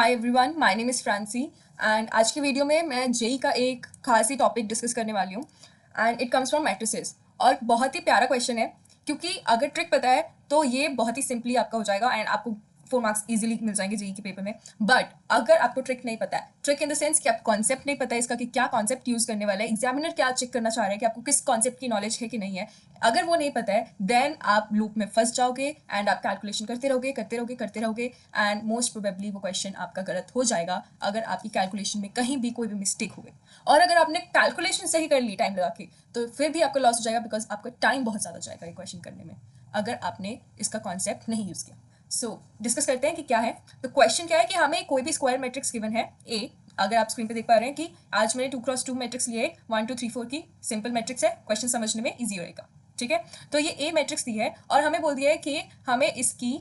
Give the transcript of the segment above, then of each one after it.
Hi everyone, my name is Francie and आज की video में मैं जेई का एक खास ही टॉपिक डिस्कस करने वाली हूँ and it comes from matrices. और बहुत ही प्यारा क्वेश्चन है क्योंकि अगर ट्रिक पता है तो ये बहुत ही सिंपली आपका हो जाएगा एंड आपको 4 मार्क्स इजीली मिल जाएंगे जेई के पेपर में। बट अगर आपको ट्रिक नहीं पता है, ट्रिक इन द सेंस कि आप कॉन्सेप्ट नहीं पता है इसका कि क्या कॉन्सेप्ट यूज करने वाला है, एग्जामिनर क्या चेक करना चाह रहे हैं कि आपको किस कॉन्सेप्ट की नॉलेज है कि नहीं है, अगर वो नहीं पता है देन आप लूप में फंस जाओगे एंड आप कैलकुलेशन करते रहोगे एंड मोस्ट प्रोबेबली वो क्वेश्चन आपका गलत हो जाएगा अगर आपकी कैलकुलेशन में कहीं भी कोई भी मिस्टेक हो गई। और अगर आपने कैलकुलेशन सही कर ली टाइम लगा के तो फिर भी आपका लॉस हो जाएगा बिकॉज आपका टाइम बहुत ज़्यादा जाएगा ये क्वेश्चन करने में अगर आपने इसका कॉन्सेप्ट नहीं यूज़ किया। सो डिस्कस करते हैं कि क्या है। तो क्वेश्चन क्या है कि हमें कोई भी स्क्वायर मैट्रिक्स गिवन है ए। अगर आप स्क्रीन पे देख पा रहे हैं कि आज मैंने 2x2 मैट्रिक्स लिए 1 2 3 4 की सिंपल मैट्रिक्स है, क्वेश्चन समझने में इजी रहेगा। ठीक है, तो ये ए मैट्रिक्स दी है और हमें बोल दिया है कि हमें इसकी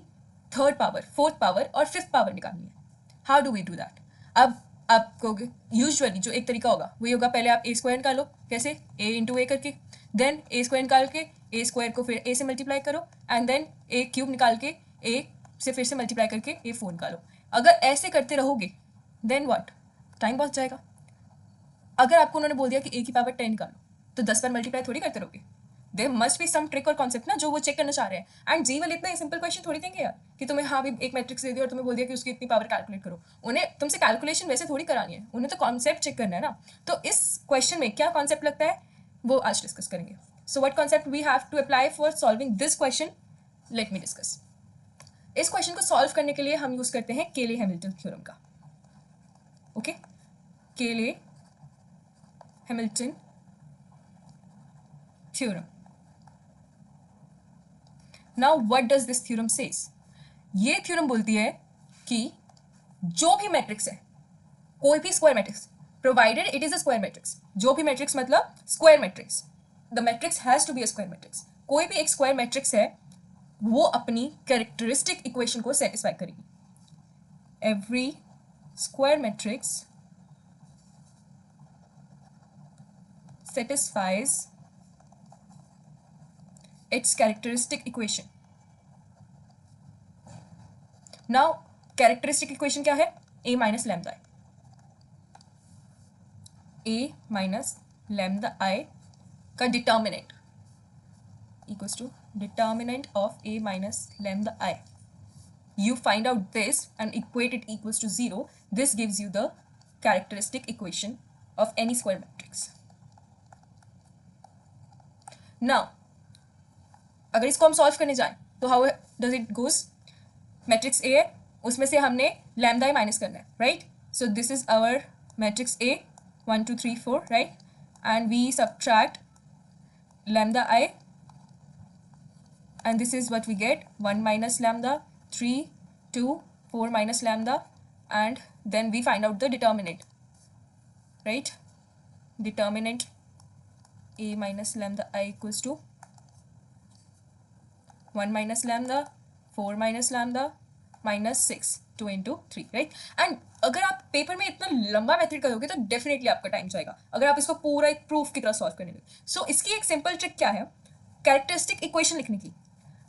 थर्ड पावर, फोर्थ पावर और फिफ्थ पावर निकालनी है। How do we do that? अब आपको यूजुअली जो एक तरीका होगा वही होगा, पहले आप ए स्क्वायर निकालो। कैसे? ए इंटू ए करके, देन ए स्क्वायर निकाल के ए स्क्वायर को फिर ए से मल्टीप्लाई करो एंड देन ए क्यूब निकाल के ए से फिर से मल्टीप्लाई करके ए फोर निकालो। अगर ऐसे करते रहोगे देन व्हाट, टाइम बहुत जाएगा। अगर आपको उन्होंने बोल दिया कि ए की पावर 10 निकालो तो 10 बार मल्टीप्लाई थोड़ी करते रहोगे। There must be some trick और कॉन्सेप्ट ना जो वो चेक करना चाह रहे हैं। एंड जी वाले इतना सिंपल क्वेश्चन थोड़ी देंगे यार कि तुम्हें हाँ भी एक मैट्रिक्स दे दिया और तुम्हें बोल दिया कि उसकी इतनी पावर कैलकुलेट करो। उन्हें तुमसे कैलकुलेशन वैसे थोड़ी करानी है, उन्हें तो कॉन्सेप्ट चेक करना है ना। तो इस क्वेश्चन में क्या कॉन्सेप्ट लगता है वो आज डिस्कस करेंगे। So what concept we have to apply for solving this question, let me discuss. इस क्वेश्चन को सॉल्व करने के लिए हम यूज करते हैं केले हैमिल्टन थ्योरम का। Okay, Cayley Hamilton theorem. Now what does this theorem says? ये थ्योरम बोलती है कि जो भी मैट्रिक्स है, कोई भी square matrix, provided it is a square matrix, जो भी मैट्रिक्स मतलब square matrix, the matrix has to be a square matrix, कोई भी एक स्क्वायर मैट्रिक्स है वो अपनी कैरेक्टरिस्टिक इक्वेशन को सेटिस्फाई करेगी। Every square matrix satisfies its characteristic equation. Now characteristic equation क्या है? a minus lambda i, a minus lambda i का determinant equals to determinant of a minus lambda i. You find out this and equate it equals to 0. This gives you the characteristic equation of any square matrix. Now अगर इसको हम solve करने जाएं तो how does it goes? Matrix A है, उसमें से हमने लैम्डा आई माइनस करना है, right? So this is our matrix A 1 2 3 4, right? And we subtract lambda I and this is what we get, 1 minus lambda, 3 2 4 minus lambda, and then we find out the determinant, right? Determinant a minus lambda I equals to 1 minus lambda, 4 minus lambda, minus 6, 2 into 3, right? And अगर आप paper में इतना लंबा method करोगे तो definitely आपका time जाएगा अगर आप इसको पूरा एक प्रूफ की तरह सॉल्व करने में। सो इसकी एक सिंपल ट्रिक क्या है? कैरेक्टरिस्टिक इक्वेशन लिखने की।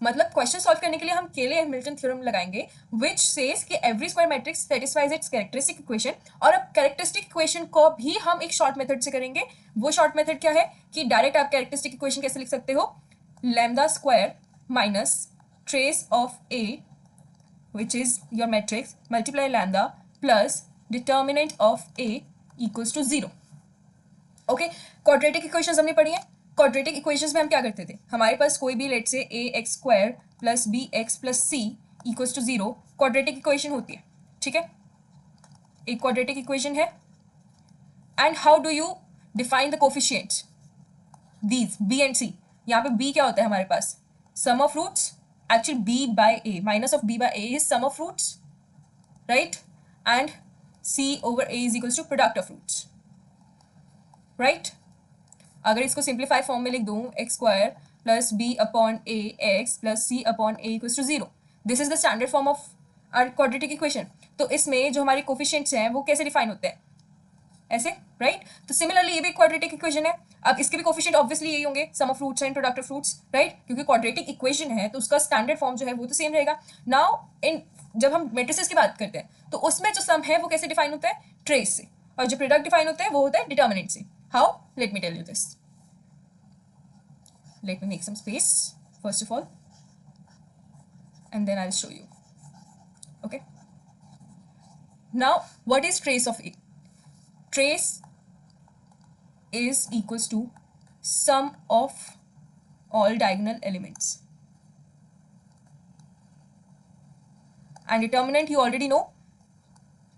मतलब क्वेश्चन सॉल्व करने के लिए हम केले हैमिल्टन थ्योरम लगाएंगे विच सेज कि every square matrix satisfies it's characteristic equation. और अब कैरेक्टरिस्टिक इक्वेशन को भी हम एक शॉर्ट मेथड से करेंगे। वो शॉर्ट मेथड क्या है कि डायरेक्ट आप कैरेक्टरिस्टिक इक्वेशन कैसे लिख सकते हो? Lambda square minus trace of A which is your matrix multiply lambda plus determinant of a equals to 0. Okay, quadratic equations हमने पढ़ी हैं। क्वाड्रेटिक इक्वेशंस में हम क्या करते थे? हमारे पास कोई भी let's say a x square plus b x plus c equals to 0 quadratic equation होती है, ठीक है? एक क्वाड्रेटिक इक्वेशन है। And how do you define the coefficients? These b and c. यहाँ पे बी क्या होता है हमारे पास? Sum of roots. Actually b by a, minus of b by a is sum of roots, right? And c over a is equals to product of roots, right? अगर इसको simplify form में लिख दूं x square plus b upon a x plus c upon a equals to 0, this is the standard form of our quadratic equation. तो इसमें जो हमारे coefficients हैं वो कैसे डिफाइन होते हैं? ऐसे, राइट? तो सिमिलरली ये भी क्वाड्रेटिक इक्वेशन है। अब इसके भी कोफिशिएंट ऑब्वियसली यही होंगे, sum of roots and product of roots, right? क्योंकि क्वाड्रेटिक इक्वेशन है तो उसका स्टैंडर्ड फॉर्म जो है वो तो सेम रहेगा। नाउ इन जब हम मेट्रिसेस की बात करते हैं तो उसमें जो सम है वो कैसे डिफाइन होता है, ट्रेस से, और जो प्रोडक्ट डिफाइन होता है वो होता है डिटर्मिनेंट से. How, let me tell you this. Let me make some space first of all, and then I'll show you. Okay, now what is trace of A? Trace is equals to sum of all diagonal elements, and determinant you already know.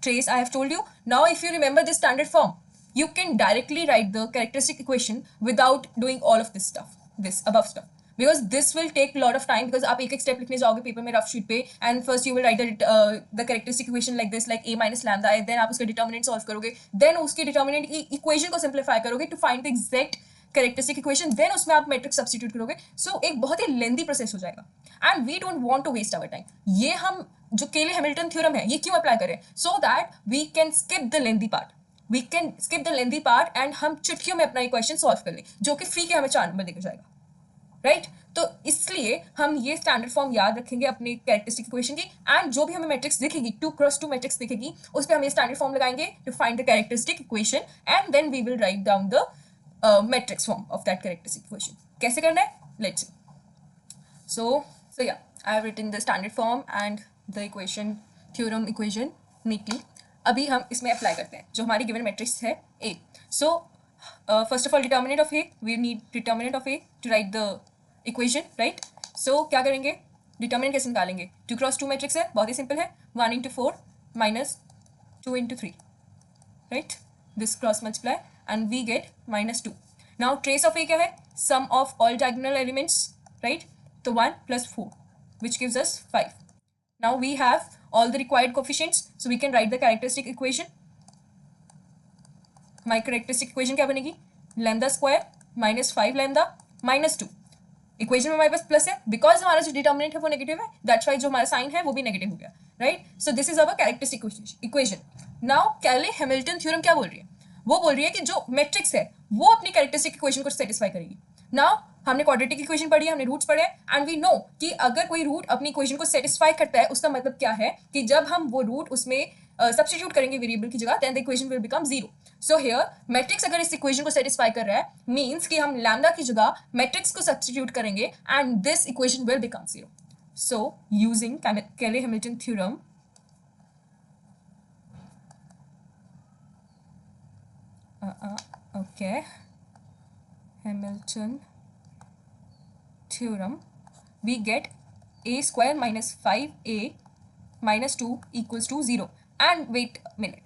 Trace I have told you. Now if you remember this standard form, you can directly write the characteristic equation without doing all of this stuff, this above stuff, because this will take a lot of time, because आप एक एक step लिखने जाओगे paper में rough sheet पे, and first you will write the characteristic equation like this, like a minus lambda, then आप उसका determinant solve करोगे, देन उसकी डिटर्मिनेंट की इक्वेशन को सिंप्लीफाई करोगे to find the exact characteristic equation, then उसमें आप मैट्रिक्स सब्स्टिट्यूट करोगे. सो एक बहुत ही लेंदी प्रोसेस हो जाएगा, and we don't want to waste our time. ये हम जो केले हैमिल्टन थ्योरम है ये क्यों अप्लाई करें, so that we can skip the lengthy part, we can skip the lengthy part and हम चुटकियों में अपना इक्वेशन सॉल्व कर लें, जो कि फ्री के हमें 4 नंबर देकर जाएगा, राइट. तो इसलिए हम ये स्टैंडर्ड फॉर्म याद रखेंगे अपने कैरेक्टरिस्टिक इक्वेशन की, एंड जो भी हमें मैट्रिक्स दिखेगी 2x2 मैट्रिक्स दिखेगी उस पर हम ये स्टैंडर्ड फॉर्म लगाएंगे to find the characteristic equation, and then we will write down the matrix form of that characteristic equation. कैसे करना है, let's see. So yeah I have written the standard form and the equation, theorem equation neatly. अभी हम इसमें apply करते हैं जो हमारी गिवन मैट्रिक्स है A. So first of all determinant of A, we need determinant of A to right the equation, right. So क्या करेंगे, डिटर्मिनेंट कैसे निकालेंगे, 2x2 मैट्रिक्स है, बहुत ही सिंपल है, 1 into 4 minus 2 into 3, right. This cross multiply and we get -2. Now trace of A क्या है, sum of all diagonal elements, right. तो 1 + 4 which gives us 5. Now we have all the required coefficients, so we can write the characteristic equation. My characteristic equation क्या बनेगी, lambda square minus 5 lambda minus 2. Equation में हमारे पास plus है, because हमारा जो determinant है वो नेगेटिव है, दैट्स वाई जो हमारा साइन है वो भी नेगेटिव हो गया, right. So this is our characteristic equation. Now कैले हैमिल्टन थ्योरम क्या बोल रही है, वो बोल रही है कि जो मैट्रिक्स है वो अपनी कैरेक्टरिस्टिक इक्वेशन को सेटिस्फाई करेगी. नाउ हमने क्वाड्रेटिक इक्वेशन पढ़ी है, हमने रूट्स पढ़े, एंड वी नो कि अगर कोई रूट अपनी इक्वेशन को सेटिस्फाई करता है उसका मतलब क्या है कि जब हम वो रूट उसमें सब्स्टिट्यूट करेंगे वेरिएबल की जगह, then the equation will become 0. So here matrix अगर इस इक्वेशन को सेटिस्फाई कर रहा है मींस कि हम लैम्डा की जगह मैट्रिक्स को सब्स्टिट्यूट करेंगे and this equation will become 0. So using Cayley Hamilton theorem, okay, Hamilton theorem, we get a square minus 5a minus 2 equals to 0. And wait a minute,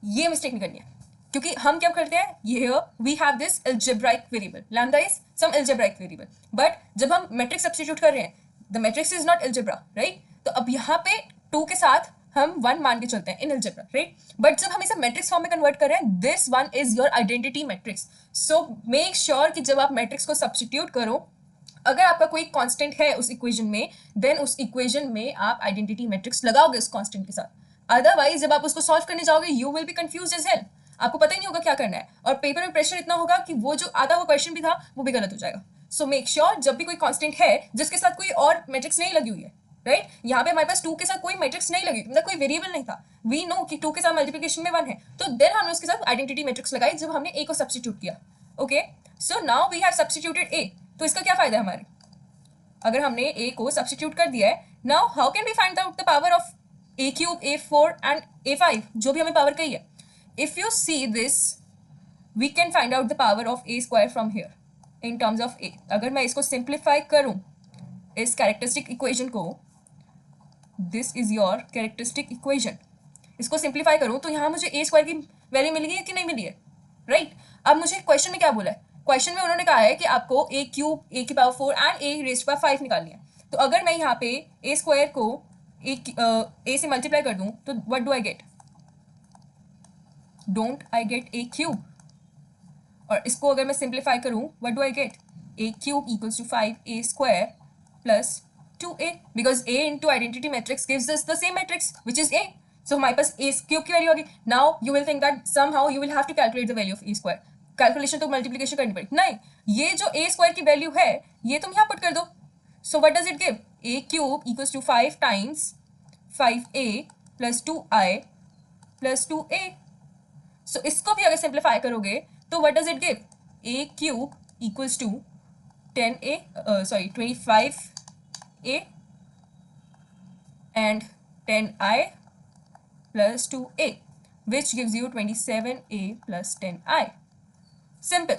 ये मिस्टेक नहीं करनी है, क्योंकि हम क्या करते हैं, ये we have this algebraic variable, lambda is some algebraic variable, but जब हम मैट्रिक्स सब्स्टिट्यूट कर रहे हैं the matrix is not algebra, right. तो अब यहाँ पे 2 के साथ हम 1 मान के चलते हैं इन अलजेब्रा, राइट. बट जब हम इसे मैट्रिक्स फॉर्म में कन्वर्ट कर रहे हैं, this one is your identity matrix. So make sure कि जब आप मैट्रिक्स को सब्स्टिट्यूट करो, अगर आपका कोई कांस्टेंट है उस इक्वेशन में, देन उस इक्वेशन में आप आइडेंटिटी मैट्रिक्स लगाओगे उस कांस्टेंट के साथ. अदरवाइज जब आप उसको सॉल्व करने जाओगे you will be confuse as hell, आपको पता ही नहीं होगा क्या करना है, और पेपर में प्रेशर इतना होगा कि वो जो आधा वो क्वेश्चन भी था वो भी गलत हो जाएगा. सो मेक श्योर जब भी कोई कांस्टेंट है जिसके साथ कोई और मैट्रिक्स नहीं लगी हुई है, राइट. यहाँ पे हमारे पास 2 के साथ कोई मैट्रिक्स नहीं लगी, मतलब कोई वेरिएबल नहीं था, वी नो कि 2 के साथ मल्टीप्लिकेशन में 1 है, तो देन हमने उसके साथ आइडेंटिटी मैट्रिक्स लगाई जब हमने a को सब्स्टिट्यूट किया. Okay, so now we have substituted a. तो इसका क्या फायदा है हमारे, अगर हमने a को सब्स्टिट्यूट कर दिया है, now how can we find out the power of a³ a4 and a5, जो भी हमें पावर कही है. If you see this we can find out the power of a square from here in terms of a. अगर मैं इसको simplify करूं इस कैरेक्टरिस्टिक इक्वेशन को, this is your characteristic equation, इसको सिंप्लीफाई करूं तो यहाँ मुझे a स्क्वायर की वैल्यू मिली है कि नहीं मिली है, राइट. अब मुझे क्वेश्चन में क्या बोला है, क्वेश्चन में उन्होंने कहा है कि आपको a³ a⁴ एंड a⁵ निकालनी है. तो अगर मैं यहाँ पे a स्क्वायर को a से मल्टीप्लाई कर दूं तो what do I get, don't I get a³. और इसको अगर मैं सिंप्लीफाई करूं what do I get, a³ equals to 5a² plus 2a, because a into identity matrix gives us the same matrix which is a. So हमारे पास a³ की value होगी. Now you will think that somehow you will have to calculate the value of a square. Calculation तो multiplication करनी पड़ेगी, नहीं, ये जो a square की वैल्यू है ये तुम यहाँ पुट कर दो. So what does it give, a³ equals to 5 times 5a plus 2i plus 2a। So इसको भी अगर सिंप्लीफाई करोगे तो what does it give? a cube equals to 25a and 10i plus 2a, which gives you 27a plus 10i. Simple.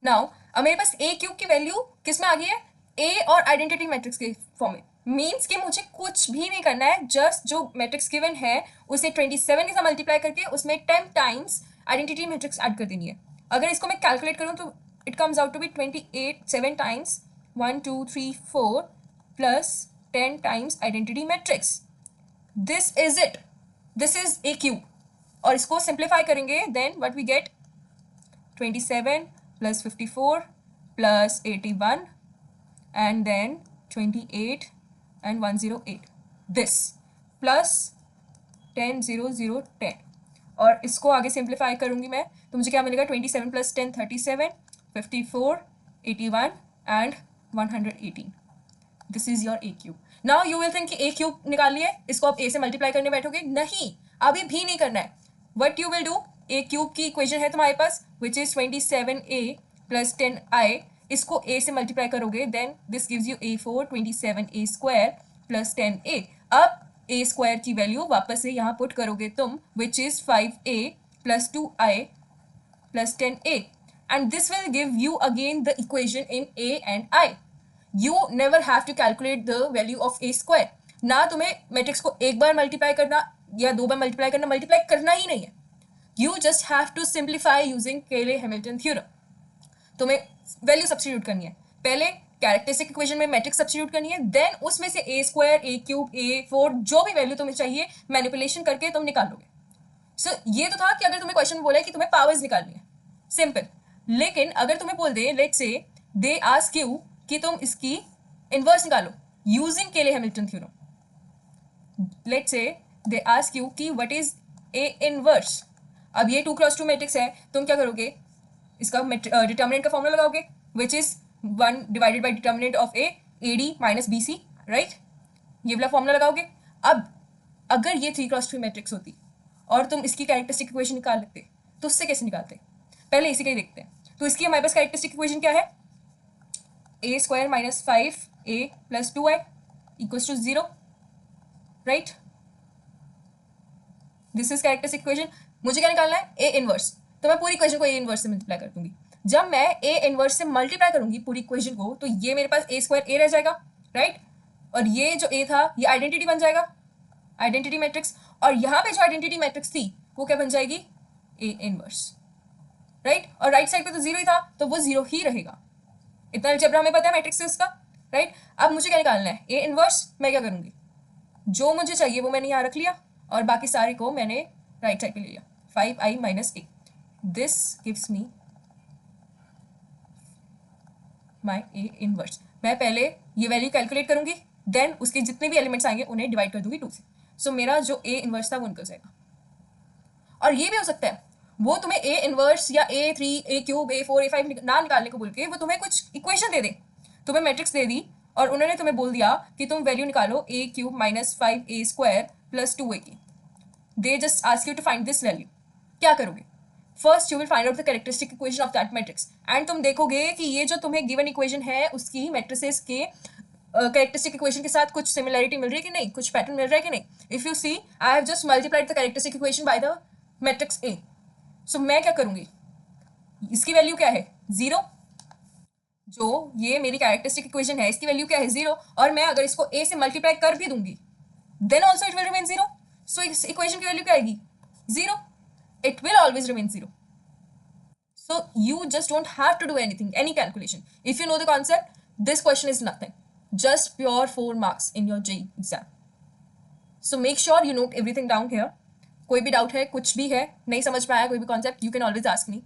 Now अब मेरे पास a cube की value किस में आ गई है? a और आइडेंटिटी मैट्रिक्स के फॉर्म में। मीन्स कि मुझे कुछ भी नहीं करना है, जस्ट जो मैट्रिक्स गिवन है उसे 27 के साथ मल्टीप्लाई करके उसमें 10 टाइम्स आइडेंटिटी मैट्रिक्स ऐड कर देनी है। अगर इसको मैं कैलकुलेट करूँ तो it comes out to be 28 7 times 1 2 3 4 plus 10 times identity matrix. This is it, this is A cube. और इसको सिंप्लीफाई करेंगे then what we get? 27 plus 54 plus 81 and then 28 and 108, this plus 10 0 0 10। और इसको आगे सिंप्लीफाई करूंगी मैं तो मुझे क्या मिलेगा? 27 plus 10 37, 54 81 and 118। This is your A cube. Now you will think कि ए क्यूब निकाल लिया, इसको आप ए से मल्टीप्लाई करने बैठोगे। नहीं, अभी भी नहीं करना है। What you will do, A cube की इक्वेशन है तुम्हारे पास which is 27a plus 10i, इसको a से मल्टीप्लाई करोगे then this gives you a4 27a square plus 10a। अब a स्क्वायर की वैल्यू वापस से यहाँ पुट करोगे तुम which is 5a plus 2i plus 10a and this will give you again the equation in a and i. You never have to calculate the value of a square. ना तुम्हें matrix को एक बार multiply करना या दो बार multiply करना ही नहीं है। You just have to simplify using Cayley-Hamilton theorem. तुम्हें वैल्यू सब्स्टिट्यूट करनी है, पहले कैरेक्टरिस्टिक इक्वेशन में मैट्रिक्स सब्स्टिट्यूट करनी है, देन उसमें से ए स्क्वायर ए क्यूब ए फोर जो भी वैल्यू तुम्हें चाहिए मैनिपुलेशन करके तुम निकाल लोगे। सो ये तो था कि अगर तुम्हें क्वेश्चन बोला है कि तुम्हें पावर्स निकालनी है, सिंपल। लेकिन अगर तुम्हें बोल दे let's say they ask you कि तुम इसकी इनवर्स निकालो using केले-हैमिल्टन theorem, let's say they ask you कि व्हाट इज ए इनवर्स। अब ये 2x2 मैट्रिक्स है, तुम क्या करोगे? इसका डिटर्मिनेंट का फॉर्मूला लगाओगे which is 1 divided by determinant of A AD minus BC, right? ये वाला फॉर्मूला लगाओगे। अब अगर ये 3x3 मैट्रिक्स होती और तुम इसकी कैरेक्टरिस्टिक इक्वेशन निकाल लेते तो उससे कैसे निकालते? पहले इसी का ही देखते हैं। तो इसकी हमारे पास कैरेक्टरिस्टिक इक्वेशन क्या है? a square minus 5a plus 2i equals to 0, right? This is characteristic equation. मुझे क्या निकालना है? A inverse. तो मैं पूरी इक्वेशन को ए इनवर्स से मल्टीप्लाई कर दूंगी। जब मैं ए इनवर्स से मल्टीप्लाई करूंगी पूरी इक्वेशन को तो ये मेरे पास ए स्क्वायर ए रह जाएगा, राइट? और ये जो ए था ये आइडेंटिटी बन जाएगा, आइडेंटिटी मैट्रिक्स। और यहाँ पे जो आइडेंटिटी मैट्रिक्स थी वो क्या बन जाएगी? A inverse, right? और राइट साइड पे तो 0 ही था तो वो 0 ही रहेगा। इतना अलजेब्रा हमें पता है मैट्रिक्स का, राइट? अब मुझे क्या निकालना है? A inverse. मैं क्या करूंगी? जो मुझे चाहिए वो मैंने यहाँ रख लिया और बाकी सारे को मैंने राइट साइड पे ले लिया, 5i minus a। This gives me my A inverse. मैं पहले ये वैल्यू कैलकुलेट करूंगी देन उसके जितने भी एलिमेंट्स आएंगे उन्हें डिवाइड कर दूंगी 2 से। सो मेरा जो ए इनवर्स था वो निकल जाएगा। और ये भी हो सकता है वो तुम्हें ए इनवर्स या A3 ए क्यूब A4 A5 ना निकालने को बोल के वो तुम्हें कुछ इक्वेशन दे दे, तुम्हें मैट्रिक्स दे दी और उन्होंने तुम्हें बोल दिया कि तुम वैल्यू निकालो a cube minus 5a square plus 2a की। They just ask you to find this value. क्या करोगे? First you will find out the characteristic equation of that matrix and तुम देखोगे कि ये जो तुम्हें गिवन इक्वेशन है उसकी मैट्रिसेस के कैरेक्टरिस्टिक इक्वेशन के साथ कुछ सिमिलरिटी मिल रही है कि नहीं, कुछ पैटर्न मिल रहा है कि नहीं। If you see I have just multiplied the characteristic equation by the matrix A. So मैं क्या करूंगी? इसकी वैल्यू क्या है? 0। जो ये मेरी कैरेक्टरिस्टिक इक्वेशन है इसकी वैल्यू क्या है? 0। और मैं अगर इसको a से मल्टीप्लाई कर भी दूंगी then also it will remain 0। So इस इक्वेशन की वैल्यू क्या आएगी? 0। It will always remain 0। So you just don't have to do anything, any calculation. If you know the concept, this question is nothing. Just pure 4 marks in your JEE exam. So make sure you note everything down here. कोई भी doubt है, कुछ भी है, नहीं समझ में आया कोई भी concept, you can always ask me.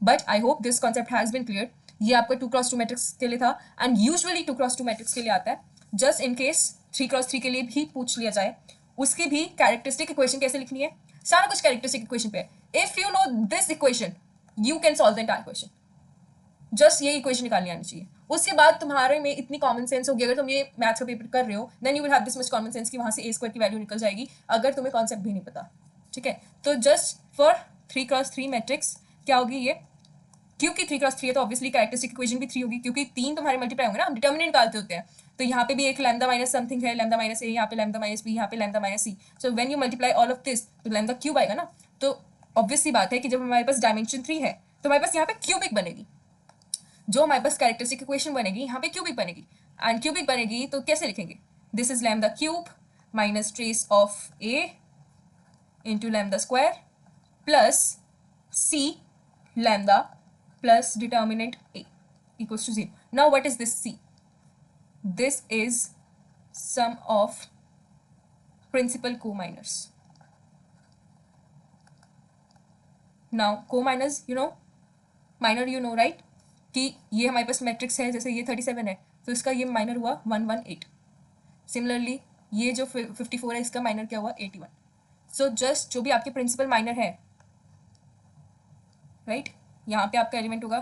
But I hope this concept has been clear. ये आपका 2x2 मैट्रिक्स के लिए था and usually 2x2 मैट्रिक्स के लिए आता है. Just in case 3x3 के लिए भी पूछ लिया जाए, उसकी भी कैरेक्टरिस्टिक इक्वेशन कैसे लिखनी है, सारा कुछ कैरेक्टरिस्टिक इक्वेशन पे है. If you know this equation, you can solve the entire question. Just ये इक्वेशन निकालनी आनी चाहिए उसके बाद तुम्हारे में इतनी कॉमन सेंस होगी, अगर तुम ये मैथ्स का पेपर कर रहे हो then you will have this much common sense कि वहाँ से ए स्क्वायर की वैल्यू निकल जाएगी अगर तुम्हें कॉन्सेप्ट भी नहीं पता, ठीक है। तो जस्ट फॉर 3x3 मैट्रिक्स क्या होगी ये, क्योंकि 3x3 है तो ऑब्वियसली कैरेक्टरिस्टिक इक्वेशन भी 3 होगी, क्योंकि 3 तुम्हारे मल्टीप्लाई होंगे ना, हम डिटर्मिनेंट निकालते होते हैं। तो यहाँ पे भी एक लैम्डा माइनस समथिंग है, लैम्डा माइनस ए, यहाँ पे लैम्डा माइनस बी, यहाँ पे lambda minus C. So when you multiply all of this तो लैम्डा क्यूब आएगा ना। तो ऑब्वियसली बात है कि जब हमारे पास डायमेंशन 3 है तो हमारे पास यहाँ पे क्यूबिक बनेगी, जो हमारे पास कैरेक्टरिस्टिक इक्वेशन बनेगी यहाँ पे क्यूबिक बनेगी। एंड क्यूबिक बनेगी तो कैसे लिखेंगे, this is lambda cube minus trace of A into lambda square plus C lambda plus determinant A equals to 0. Now what is this C? This is sum of principal co-minors. Now co-minors you know, minor you know right, कि ये हमारे पास matrix है, जैसे ये 37 है तो इसका ये माइनर हुआ 118। सिमिलरली ये जो 54 है इसका माइनर क्या हुआ 81। सो जस्ट जो भी आपके प्रिंसिपल माइनर है राइट, यहाँ पे आपका एलिमेंट होगा,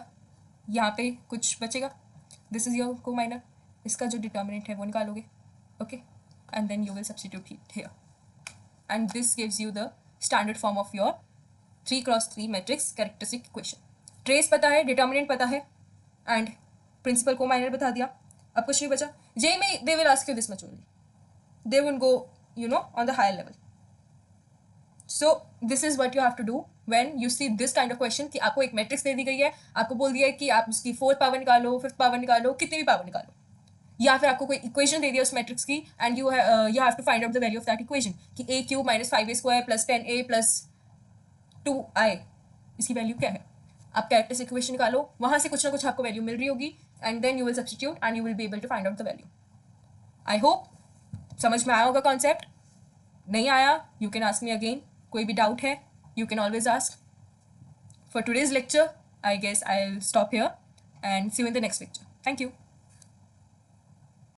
यहाँ पे कुछ बचेगा, दिस इज योर को माइनर, इसका जो डिटर्मिनेंट है वो निकालोगे, okay, and then you will substitute here and this gives you the standard form of your 3x3 matrix characteristic equation. Trace पता है, डिटर्मिनेंट पता है एंड प्रिंसिपल को माइनर बता दिया, अब कुछ नहीं बचा। जे में they will ask you this much only, they will go you know on the higher level. So this is what you have to do when you see this kind of question कि आपको एक matrix दे दी गई है, आपको बोल दिया है कि आप उसकी 4th पावर निकालो, 5th पावर निकालो, कितनी भी पावर निकालो, या फिर आपको कोई इक्वेशन दे दिया उस मैट्रिक्स की and you have to find out the value of that equation कि a cube minus 5a square plus 10a plus 2i इसकी वैल्यू क्या है। आप कैरेक्टरिस्टिक इक्वेशन निकालो, वहाँ से कुछ ना कुछ आपको वैल्यू मिल रही होगी and then you will substitute and you will be able to find out the value. I hope समझ में आया होगा कॉन्सेप्ट। नहीं आया you can ask me again, कोई भी डाउट है you can always ask. For today's lecture, I guess I'll stop here and see you in the next lecture. Thank you.